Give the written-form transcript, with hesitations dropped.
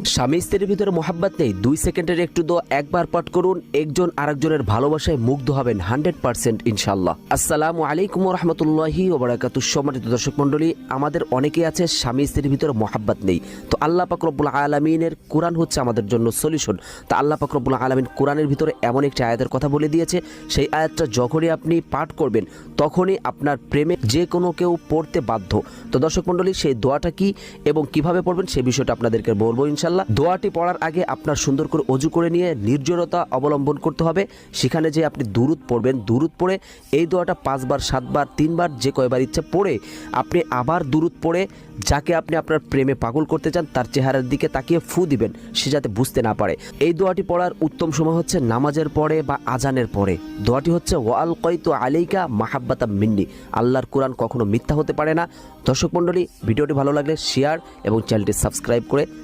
স্বামী স্ত্রীর ভিতরে মোহাব্বত নেই, 2 সেকেন্ডের একটু দোয়া একবার পাঠ করুন, একজন আরেকজনের ভালোবাসায় মুগ্ধ হবেন 100% ইনশাআল্লাহ। আসসালামু আলাইকুম ওয়া রাহমাতুল্লাহি ওয়া বারাকাতুহু। সম্মানিত দর্শক মণ্ডলী, আমাদের অনেকেই আছে স্বামী স্ত্রীর ভিতরে মোহাব্বত নেই। তো আল্লাহ পাক রব্বুল আলামিনের কোরআন হচ্ছে আমাদের জন্য সলিউশন। তো আল্লাহ পাক রব্বুল আলামিন কোরআনের ভিতরে এমন একটি আয়াতের কথা বলে দিয়েছে, সেই আয়াতটা যখনই আপনি পাঠ করবেন তখনই আপনার প্রেমে যে কোনো কেউ পড়তে বাধ্য। তো দর্শক মণ্ডলী, সেই দোয়াটা কি এবং কিভাবে পড়বেন সেই বিষয়টা আপনাদেরকে বলবো ইনশাআল্লাহ। দোয়াটি পড়ার আগে আপনার সুন্দর করে অজু করে নিয়ে নির্জনতা অবলম্বন করতে হবে। সেখানে যে আপনি দুরুদ পড়বেন, দুরুদ পড়ে এই দোয়াটা 5 বার 7 বার 3 বার যে কয়বার ইচ্ছা পড়ে আপনি আবার দুরুদ পড়ে যাকে আপনি আপনার প্রেমে পাগল করতে চান তার চেহারার দিকে তাকিয়ে ফু দিবেন, সে যাতে বুঝতে না পারে। এই দোয়াটি পড়ার উত্তম সময় হচ্ছে নামাজের পরে বা আজানের পরে। দোয়াটি হচ্ছে ওয়াল কয়তু আলাইকা মাহাব্বাতাম মিন্নি। আল্লাহর কোরআন কখনো মিথ্যা হতে পারে না। দর্শক মণ্ডলী, ভিডিওটি ভালো লাগলে শেয়ার এবং চ্যানেলটি সাবস্ক্রাইব করে